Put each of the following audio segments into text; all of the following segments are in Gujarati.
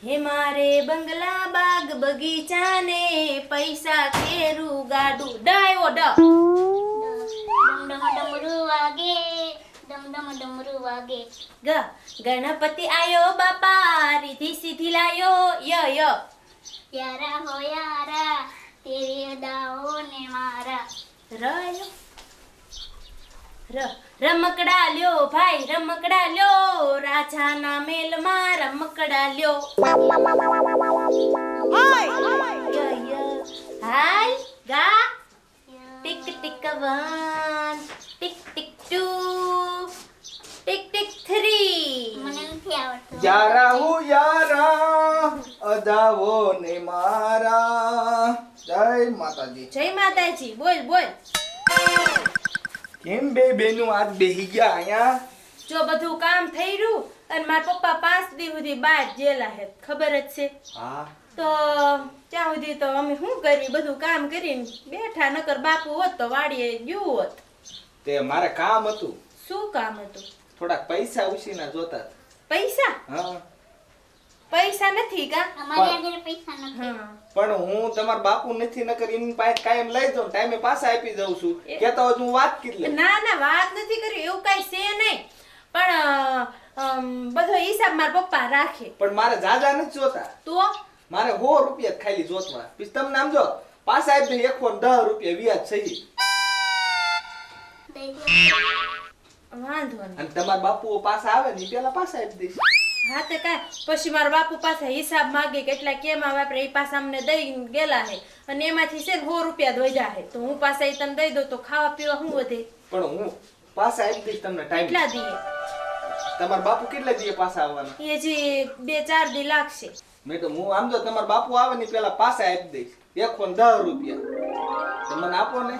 હે મારે બંગલા બાગ બગીચા ને પૈસા કેરું ગાડું ડાયો ડ ડમ ડમ ડમરૂ વાગે ડમ ડમ ડમરૂ વાગે ગ ગણપતિ આયો બાપા રીધી સીધી લાયો ય ય યારા હો યારા તેરી અદાઓ ને મારા ર આયો ર રમકડા લ્યો ભાઈ રમકડા લ્યો રાજાના મેલમાં રમકડા લ્યો ય ય હાય ગા tick tick 1 tick tick 2 tick tick 3 મને નથી આવડતું યારા હું યારા અદાવો ને મારા જય માતાજી. જય માતાજી બોલ બોલ કેમ બે બેનું આજ બેહી ગયા અહીંયા? જો બધું કામ થઈ રહ્યું અને મારા પપ્પા 5 દી સુધી બહાર જેલા હે ખબર જ છે હા તો ત્યાં સુધી તો અમે શું કરવી બધું કામ કરીને બેઠા નકર બાપુ હોત તો વાડીએ ગયું હોત. તે મારે કામ હતું, શું કામ હતું? થોડાક પૈસા ઉછીના જોતા. પૈસા હા પૈસા નથી કા? અમારી આગળ પૈસા નથી હા પણ હું તમારા બાપુ નથી નકર એની પાસે કાયમ લઈ જાઉં ટાઈમે પાછા આપી દઉં છું. કેતા હોય તો હું વાત કરી લઉં. ના ના વાત નથી કરી એવું કઈ છે નહીં પણ બધો હિસાબ મારા પપ્પા રાખે. પણ મારે જાજા નથી જોતા, તો મારે 100 રૂપિયા જ ખાલી જોતવા. પછી તમને આમ જો પાછા આપી દે 110 રૂપિયા વ્યાજ સહી. દઈ દો વાંધો નહીં. અને તમારા બાપુ પાછા આવે ને ઈ પેલા પાછા આપી દઈશ. હા તે કાંઈ પછી મારા બાપુ પાસે હિસાબ માગે કેટલા કેમ આવે આપણે એ પાછા અમને દઈ ગયેલા હે અને એમાંથી છે ને 100 રૂપિયા જ વધ્યા હે તો હું પાછા એ તને દઈ દઉં તો ખાવા પીવા શું વધે? પણ હું પાછા આપી દઈશ તમને ટાઈમ. કેટલા દીએ? તમારા બાપુ કેટલા દીએ પાછા આવવાના? એ હજી 2-4 દી લાગશે. મેં તો હું આમ જો તમારા બાપુ આવે ને પેલા પાછા આપી દઈશ 110 રૂપિયા. તો મને આપો ને.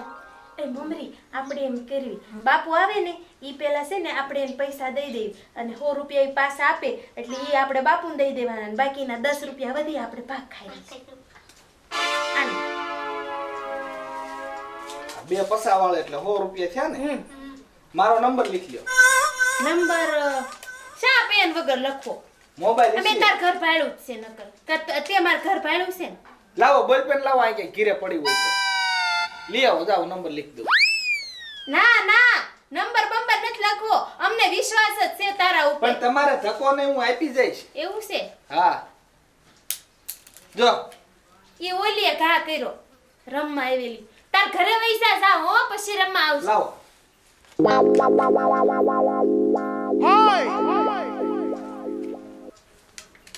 એ મમરી આપણે એમ કરવી બાપુ આવે ને ઈ પેલા છે ને આપણે એને પૈસા દઈ દેવી અને 100 રૂપિયા ઈ પાછા આપે એટલે ઈ આપણે બાપુને દઈ દેવાના અને બાકીના 10 રૂપિયા વધી આપણે ભાગ ખાઈ આને. આ બે પસા વાળા એટલે 100 રૂપિયા થયા ને. મારો નંબર લીખ લ્યો. નંબર શા પેન વગર લખો? મોબાઈલ અમે તાર ઘર ભાડું જ છે નકર તે માર ઘર ભાડું છે ને. લાવો બોલપેન લાવો આ કે ઘીરે પડી હોય તો લઈ આવો. જાઓ નંબર લીખ દો. ના ના નંબર બંબર નથી લખવો અમને વિશ્વાસ જ છે તારા ઉપર. પણ તમારે ધક્કો ને હું આપી જઈશ. એવું છે? હા જો એ ઓલીએ ઘા કર્યો રમવા આવેલી તાર ઘરે વૈસા જાવ હો પછી રમવા આવશે. લાવો.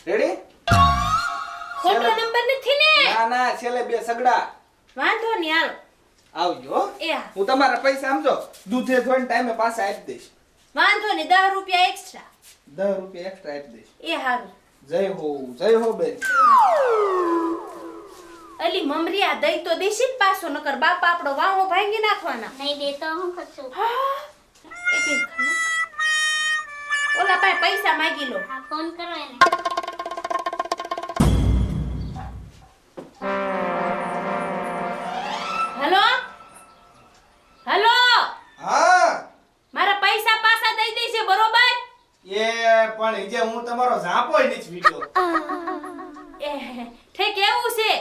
રેડી? ખોટો નંબર નથી ને? ના ના છેલ્લે બે સગડા. વાંધો નહીં હાલો. આવજો હો. એ હા. હું તમારા પૈસા સમજો દૂધે ધોઈને ટાઈમે પાછા આપી દઈશ. વાંધો નહીં 10 રૂપિયા એક્સ્ટ્રા. 10 રૂપિયા એક્સ્ટ્રા આપી દઈશ. એ હારું. જય હો બેન. અલી મમરી આ દઈ તો દેશી ને પાછો નકર બાપા આપણો વાહો ભાંગી નાખવાના. નહીં દે તો હું કરશું હા એ બેન ખબર. ઓલા પાસે પૈસા માંગી લો. હા ફોન કરો એને હલો હલો હા મારા પૈસા પાછા દઈ દેશે બરોબર? એ પણ ઈજે હું તમારો ઝાપોય નથી વીટ્યો. એ ઠીક એવું છે?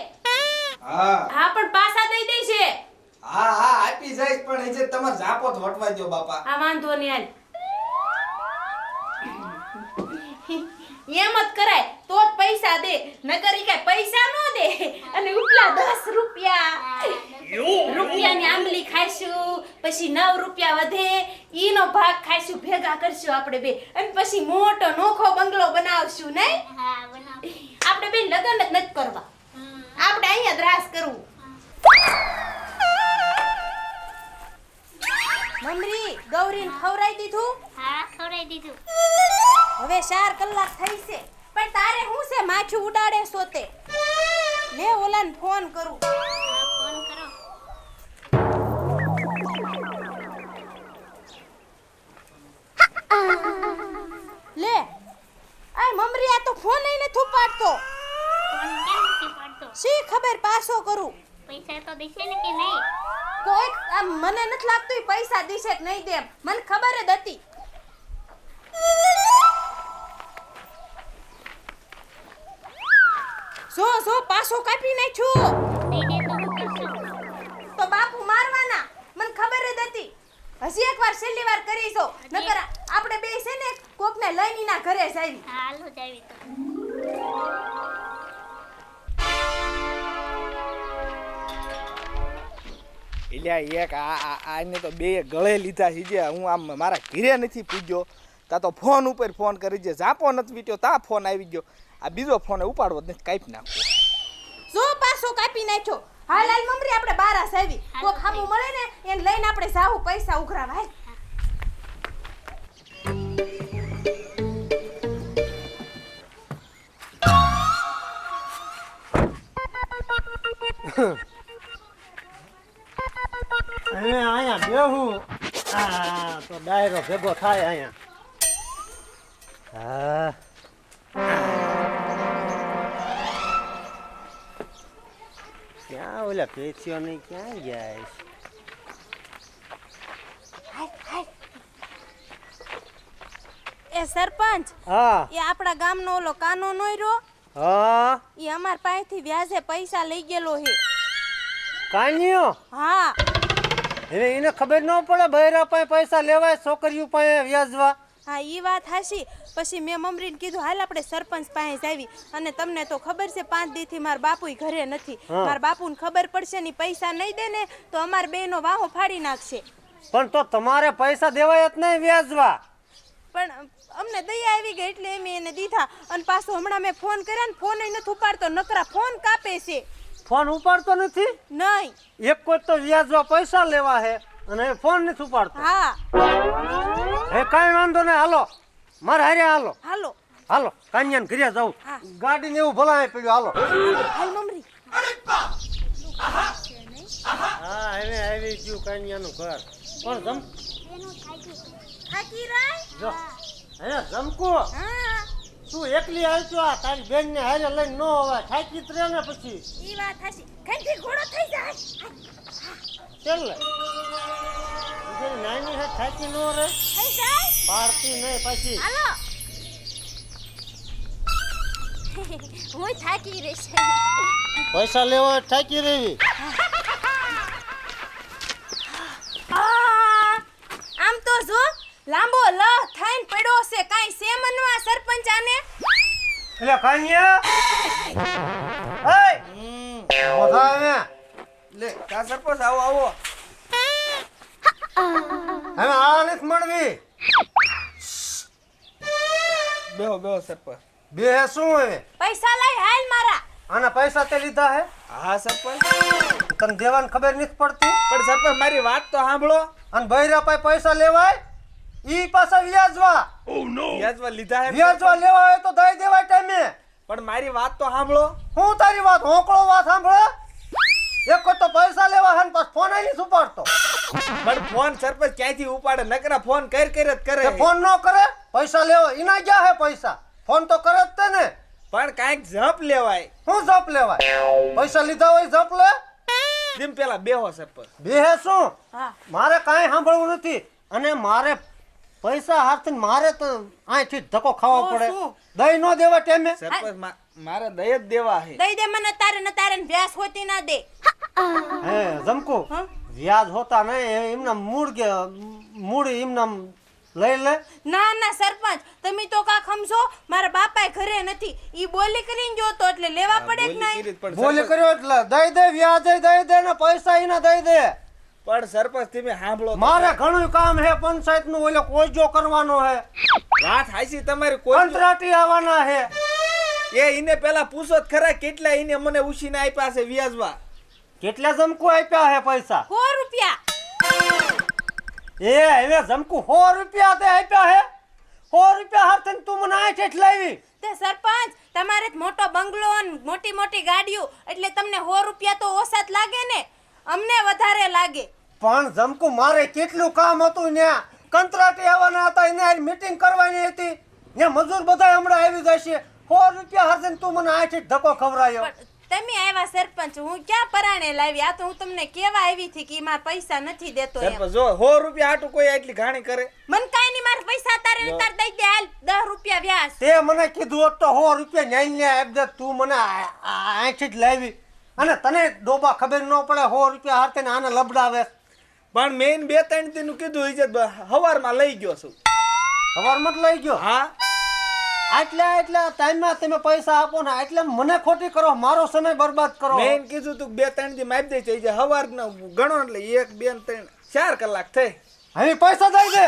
હા હા પણ પાછા દઈ દેશે. હા હા આપી જઈશ પણ ઈજે તમારો ઝાપો જ વટવા દો બાપા. આ વાંધો નહીં હાલ. એમ જ કરાય તો જ પૈસા દે નકર ઈ કાંઈ પૈસા નો દે અને ઉપલા 10 રૂપિયા રૂપિયાની આંબલી ખાઈશું પછી 9 રૂપિયા વધે ઈનો ભાગ ખાઈશું ભેગા કરશું આપણે બે અને પછી મોટો નોખો બંગલો બનાવશું નહીં? હા બનાવ આપણે બે લગન જ નથી કરવા આપણે અહીંયા દ્રાસ કરવું. મમરી ગૌરીને ખવરાઈ દીધું? હા ખવડાવી દીધું હવે 4 કલાક થઈ છે પણ તારે શું છે માથું ઉડાડે સોતે? લે ઓલાને ફોન કરું. હા ફોન કરો લે આ મમરી આ તો ફોન ય નથી ઉપાડતો. ફોન કેમ નથી પડતો શી ખબર પાછો કરું. પૈસા તો દેશે ને કે નહીં કોઈ આ મને નથી લાગતું ઈ પૈસા દીશે કે નહીં દે એમ. મને ખબર જ હતી. જો પાછો કાપી નાખ્યો. દઈ દે તો હું કરશું? તો બાપુ મારવાના, મને ખબર જ હતી. હજી એકવાર છેલ્લી વાર કરી છો, નકર આપણે બે છે ને કોકને લઈને ના ઘરે જાવી. હાલ હો જાવી તો. એટલે એક આને તો બે ગળે લીધા છે જે હું આમ મારા ઘરે નથી પૂજ્યો તા તો ફોન ઉપર ફોન કરી જે ઝાપો નથી વીટ્યો તા ફોન આવી ગયો. આ બીજો ફોન ઉપાડવો જ નથી, કાપી નાખવો. જો પાછો કાપી નાખ્યો. હાલ હાલ મમરી આપણે બારા સાવી. કોક હામું મળે ને એને લઈને આપણે જાવું પૈસા ઉઘરાવા. હાલ. હવે અહીંયા બેહું તો ડાયરો ભેગો થાય અહીંયા. હા ક્યાં ઓલા પેશીઓ નહીં ક્યાં ગયા? એ સરપંચ, હા એ આપણા ગામનો ઓલો કાનો નોયરો, હા એ અમાર પાસેથી વ્યાજે પૈસા લઈ ગયેલો હે. કાન્યો હા, હવે એને ખબર ન પડે બૈરા પાસે પૈસા લેવાય છોકરીઓ પાસે વ્યાજવા. હા ઈ વાત હાશી. પછી મેં મમરીને કીધું હાલ આપણે સરપંચ પાસે જાવી. અને તમને તો ખબર છે 5 દીથી મારા બાપુય ઘરે નથી. હા. મારા બાપુને ખબર પડશે ને પૈસા નહીં દે ને તો અમાર બેનો વાહો ફાડી નાખશે. પણ તો તમારે પૈસા દેવાય જ નહીં વ્યાજવા. પણ અમને દયા આવી ગઈ એટલે મેં એને દીધા. અને પાછો હમણાં મેં ફોન કર્યા ને ફોન નથી ઉપાડતો, નકરા ફોન કાપે છે. ફોન ઉપાડતો નથી? નહીં. એક કોઈ તો વ્યાજવા પૈસા લેવા હે અને ફોન નથી ઉપાડતો. હા હે કાંઈ વાંધો નહીં, હાલો મારે હારે હાલો. હાલો હાલો કાન્યાને ઘરે જાઉં. હા. ગાડીને એવું ભલાય પડ્યું. હાલો હાલ મમરી. હા હવે આવી ગયું કાન્યાનું ઘર. પણ એનું થાકી. થાકી રાય. જો હે જમકુ હા તું એકલી આવજો, આ તારી બેન ને હારે લઈને નો આવે, થાકી જ રહે ને પછી. ઈ વાત હાશી. ખંડી ઘોડો થઈ જાય. ચાલે નાની હે થાકી નો રે, થઈ જાય. પારતી નહીં પછી. હાલો. હું થાકી રહી છે. પૈસા લેવા થાકી રહી. આમ તો જો લાંબો લ થઈને પડ્યો છે. કાઈ છે મનવા સરપંચ આને? એટલે કાન્યા એ મોઢા આવે લે કા સરપંચ આવો આવો. હવે આ નથી મળવી. બેહો બેહો સરપંચ. બે હે શું હવે? પૈસા લઈ હાલ મારા. આના પૈસા તે લીધા હે? હા સરપંચ. તને દેવાની ખબર નથી પડતી? પણ સરપંચ મારી વાત તો સાંભળો. અને બૈરા પાસે પૈસા લેવાય ઈ પાછા વ્યાજવા. વ્યાજવા લીધા હે વ્યાજવા લેવા હોય તો દઈ દેવાય ટાઈમે. પણ મારી વાત તો સાંભળો. હું તારી વાત હોંકળો વાત સાંભળે. એક તો પૈસા લેવા હે ને પાછો ફોન આઈ નથી ઉપાડતો. પણ ફોન સરપંચ ક્યાંથી ઉપાડે? નકરા ફોન કર જ કરે. તે ફોન ન કરે, પૈસા લેવા ઈના ગયા હે પૈસા. ફોન તો કરે જ તે ને. પણ કાંઈક જપ લેવાય. શું જપ લેવાય? પૈસા લીધા હોય જપ લે. જેમ પેલા બેહો સરપંચ. બે હે શું? હા મારે કાંઈ સાંભળવું નથી. અને મારે પૈસા હાથથી મારે તો અહીંથી ધક્કો ખાવો ઓ, પડે. શું? દઈ ન દેવા ટાઈમે. સરપંચ મારે દય જ દેવા હે. દઈ દે મને તારે ને વ્યાસ હોતી ના દે. હે જમકુ હા? વ્યાજ હોતા નહીં એમના મૂળ એમના લઈ લે. ના ના સરપંચ તમે તો કા ખમશો. મારા બાપાએ ઘરે નથી. ઈ બોલી કરીને જોતો એટલે લેવા પડે કે નહીં? બોલી કર્યો એટલે દઈ દે, વ્યાજ દઈ દે ને પૈસા એના દઈ દે. પણ સરપંચ તમે સાંભળો તો. મારે ઘણું કામ હે, પંચાયત નું ઓલો કોઈજો કરવાનો હે, વાત હાચી તમારી. કોઈ કંત્રાટી આવવાના હે. એ ઈને પેલા પૂછો જ ખરા કેટલા ઈને મને ઉછીને આપ્યા છે વ્યાજવા. કેટલા જમકુ આપ્યા હે પૈસા? 100 રૂપિયા. એ હવે જમકુ 100 રૂપિયા તે આપ્યા હે? 100 રૂપિયા હાથે તું મને આ ઠેઠ લાવી. તે સરપંચ તમારે જ મોટો બંગલો અને મોટી મોટી ગાડીઓ એટલે તમને 100 રૂપિયા તો ઓછા જ લાગે ને. અમને વધારે લાગે. પણ જમકુ મારે કેટલું કામ હતું ન્યા. કંત્રાટી આવવાના હતા, એને મીટિંગ કરવાની હતી. ન્યા મજૂર બધા હમણાં આવી જશે. 100 રૂપિયા હાથે તું મને આ ઠેઠ ધક્કો ખવરાયો. પણ તમે આવ્યા સરપંચ, હું ક્યાં પરાણે લાવી? આ તો હું તમને કેવા આવી હતી કે ઈ મારા પૈસા નથી દેતો એમ. સરપંચ જો 100 રૂપિયા આટું કોઈ આટલી ઘાણી કરે? મન કાઈ નહીં, મારા પૈસા તારે ને તાર દઈ દે. હાલ 10 રૂપિયા વ્યાજ. તે મને કીધું હોત તો 100 રૂપિયા ન્યાય આપી દે. તું મને આંખી જ લાવી અને તને ડોબા ખબર ન પડે 100 રૂપિયા હાથે ને આને લબડાવે. પણ મેન 2-3 દિનનું કીધું ઇજ્જત હવારમાં લઈ ગયો છું. સવારમાં જ લઈ ગયો. હા આટલા ટાઈમમાં તમે પૈસા આપો ને એટલે મને ખોટી કરો, મારો સમય બરબાદ કરો. મેન કીધું તું 2-3 દી માપી દે છે હવારના ગણો એટલે 1 2 3 4 કલાક થઈ. હવે પૈસા દઈ દે.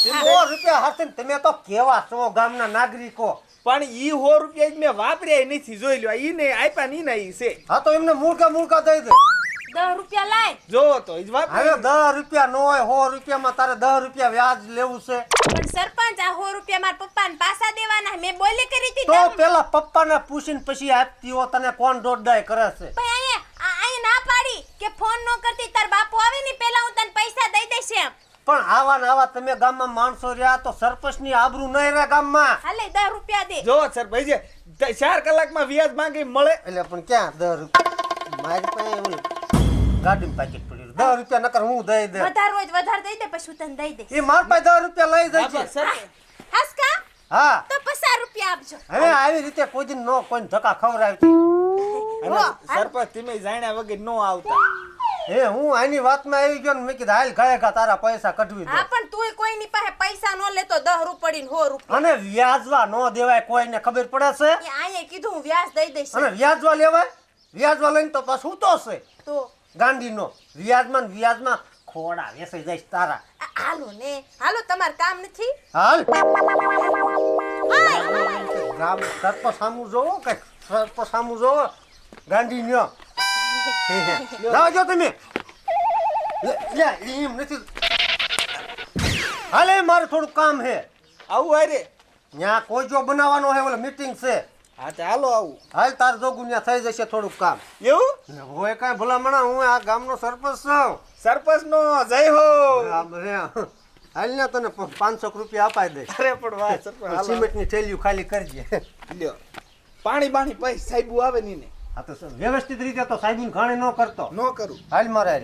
100 રૂપિયા હાથે ને તમે તો કેવા છો ગામના નાગરિકો. પણ ઈ 100 રૂપિયા જ મેં વાપર્યા નથી, જોઈ લ્યો. ઈ ને આપ્યા ની ના ઈ છે. હા તો એમને મૂળકા દઈ દે. 10 રૂપિયા લાય. જો તો ઈ વાપરે. હવે 10 રૂપિયા નો હોય, 100 રૂપિયામાં તારે 10 રૂપિયા વ્યાજ લેવું છે. પણ સરપંચ, આ 100 રૂપિયા મારા પપ્પાને પાછા દેવાના. મેં બોલી કરી હતી. તો પેલા પપ્પાને પૂછીને પછી આપતી હો. તને કોણ દોડદાય કરે છે? પણ અહીંયા ના પાડી કે ફોન ન કરતી, તાર બાપુ આવે ને પેલા હું તને પૈસા દઈ દઈશ એમ. પણ આવા ને આવા તમે ગામમાં માણસો રહ્યા તો સરપંચની આબરૂ નહીં રહે ગામમાં. હાલે 10 રૂપિયા દે. જો સર ભાઈ જે 4 કલાકમાં વ્યાજ માંગે મળે. એટલે પણ ક્યાં 10 રૂપિયા? મારી પાસે ઓલી ગાડીમાં પાકીટ પડ્યું. 10 રૂપિયા નકર હું દઈ દે. વધારે હોય તો વધારે દઈ દે, પછી હું તને દઈ દઈશ. એ મારી પાસે 10 રૂપિયા લઈ જાય હા, છે. સરપંચ. હાસકા હા તો 50 રૂપિયા આપજો. હવે આવી રીતે કોઈ દિન નો કોઈને ધક્કા ખવડાવતી. અને સરપંચ તમે જાણ્યા વગર નો આવતા. એ હું આની વાતમાં આવી ગયો ને મેં કીધું હાલ ગયા તારા પૈસા કઢવી દે. હા પણ તુંય કોઈની પાસે પૈસા નો લેતો 10 રૂપિયા ને 100 રૂપિયા. અને વ્યાજવા નો દેવાય કોઈને ખબર પડે છે. એ આયે કીધું હું વ્યાજ દઈ દઈશ. અને વ્યાજવા લેવાય? વ્યાજવા લઈને તો પાછું તો છે તો ગાંડીનો. વ્યાજમાં ખોડા વેસાઈ જાય તારા. હાલો ને, હાલો તમાર કામ નથી. હાલ હાય. ગામ સરપંચ સામું જોવો કે સરપંચ સામું જોવો ગાંડી ન્યો. લાવજો તમે. લે એમ નથી. હાલે મારે થોડું કામ છે. આવું આરે. ત્યાં કોઈ જો બનાવવાનો છે ઓલા મીટિંગ છે. હા તો હાલો આવું. હાલ તાર જોગું ત્યાં થઈ જશે થોડુંક કામ. એવું? હોય કાંઈ ભલામણા હું આ ગામનો સરપંચ છું. સરપંચ નો જય હો. હાલ ને તને 500 રૂપિયા અપાઈ દે. અરે પણ વાહ સરપંચ હાલો. સિમેન્ટની થેલીઓ ખાલી કરજે. લ્યો. પાણી પૈસા સાહેબ આવે ની ને. હા તો વ્યવસ્થિત રીતે તો સાહેબની ઘાણી ન કરતો. નો કરું. હાલ મારે એ